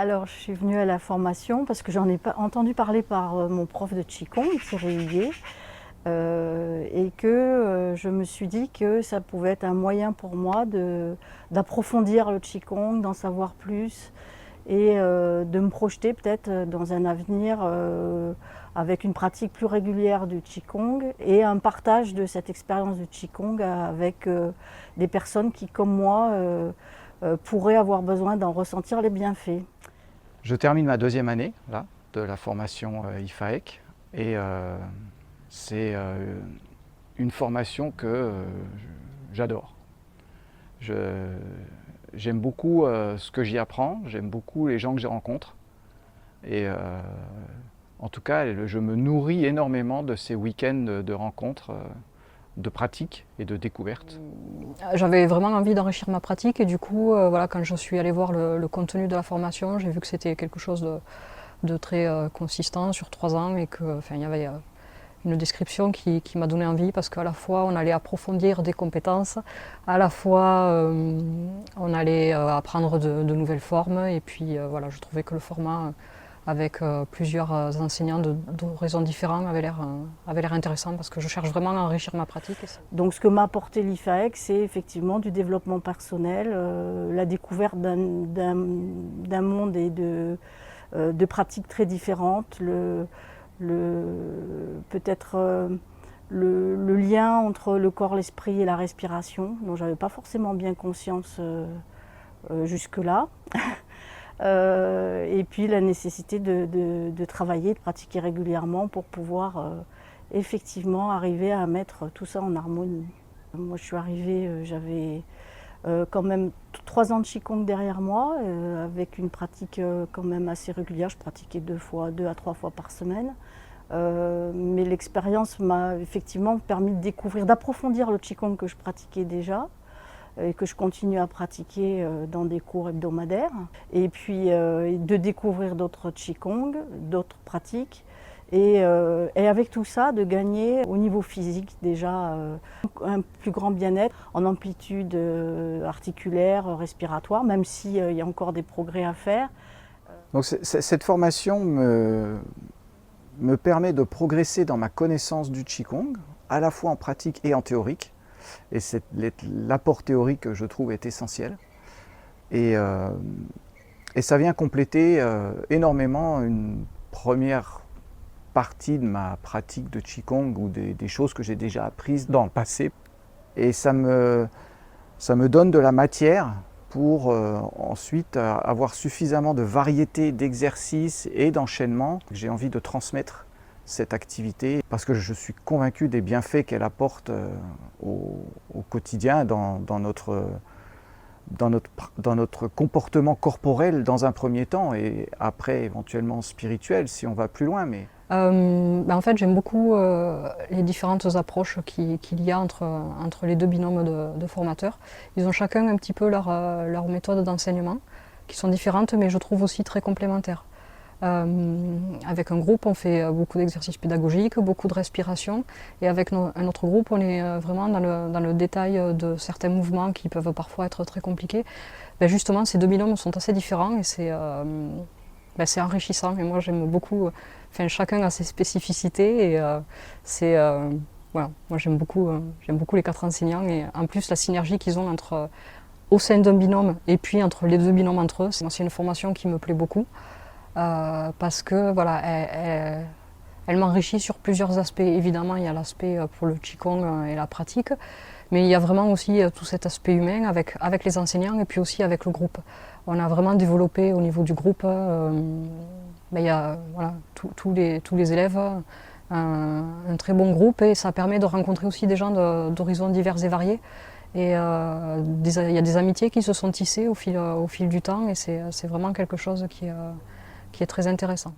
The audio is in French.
Alors, je suis venue à la formation parce que j'en ai pas entendu parler par mon prof de Qigong, Thierry Huguet, et que je me suis dit que ça pouvait être un moyen pour moi d'approfondir le Qigong, d'en savoir plus et de me projeter peut-être dans un avenir avec une pratique plus régulière du Qigong et un partage de cette expérience du Qigong avec des personnes qui, comme moi, pourraient avoir besoin d'en ressentir les bienfaits. Je termine ma deuxième année là, de la formation IFAEC et c'est une formation que j'adore. J'aime beaucoup ce que j'y apprends, j'aime beaucoup les gens que j'y rencontre et en tout cas je me nourris énormément de ces week-ends de rencontres, de pratiques et de découvertes. J'avais vraiment envie d'enrichir ma pratique et du coup, voilà, quand je suis allée voir le contenu de la formation, j'ai vu que c'était quelque chose de très consistant sur 3 ans et qu'il y avait une description qui m'a donné envie parce qu'à la fois on allait approfondir des compétences, à la fois on allait apprendre de nouvelles formes et puis voilà, je trouvais que le format avec plusieurs enseignants d'horizons différents avait l'air intéressant parce que je cherche vraiment à enrichir ma pratique. Donc ce que m'a apporté l'IFAEC, c'est effectivement du développement personnel, la découverte d'un monde et de pratiques très différentes, peut-être le lien entre le corps, l'esprit et la respiration, dont je n'avais pas forcément bien conscience jusque-là. Et puis la nécessité de travailler, de pratiquer régulièrement pour pouvoir effectivement arriver à mettre tout ça en harmonie. Moi je suis arrivée, j'avais quand même 3 ans de Qigong derrière moi, avec une pratique quand même assez régulière. Je pratiquais 2 à 3 fois par semaine. Mais l'expérience m'a effectivement permis de découvrir, d'approfondir le Qigong que je pratiquais déjà et que je continue à pratiquer dans des cours hebdomadaires. Et puis de découvrir d'autres Qigong, d'autres pratiques. Et avec tout ça, de gagner au niveau physique déjà un plus grand bien-être en amplitude articulaire, respiratoire, même s'il y a encore des progrès à faire. Donc cette formation me permet de progresser dans ma connaissance du Qigong, à la fois en pratique et en théorique. Et l'apport théorique, je trouve, est essentiel. Et ça vient compléter énormément une première partie de ma pratique de Qigong ou des choses que j'ai déjà apprises dans le passé. Et ça me donne de la matière pour ensuite avoir suffisamment de variété d'exercices et d'enchaînements. J'ai envie de transmettre cette activité parce que je suis convaincu des bienfaits qu'elle apporte au quotidien dans notre comportement corporel dans un premier temps et après éventuellement spirituel si on va plus loin. Mais en fait, j'aime beaucoup les différentes approches qu'il y a entre les deux binômes de formateurs. Ils ont chacun un petit peu leur méthode d'enseignement qui sont différentes mais je trouve aussi très complémentaires. Avec un groupe, on fait beaucoup d'exercices pédagogiques, beaucoup de respiration et avec un autre groupe, on est vraiment dans le détail de certains mouvements qui peuvent parfois être très compliqués. Justement, ces deux binômes sont assez différents et c'est enrichissant et moi j'aime beaucoup, chacun a ses spécificités et voilà, moi j'aime beaucoup les 4 enseignants et en plus la synergie qu'ils ont au sein d'un binôme et puis entre les deux binômes entre eux, c'est une formation qui me plaît beaucoup. Parce que voilà, elle m'enrichit sur plusieurs aspects. Évidemment, il y a l'aspect pour le Qigong et la pratique, mais il y a vraiment aussi tout cet aspect humain avec les enseignants et puis aussi avec le groupe. On a vraiment développé au niveau du groupe, il y a voilà, tous les élèves, un très bon groupe et ça permet de rencontrer aussi des gens d'horizons divers et variés. Et il y a des amitiés qui se sont tissées au fil du temps et c'est vraiment quelque chose qui est très intéressant.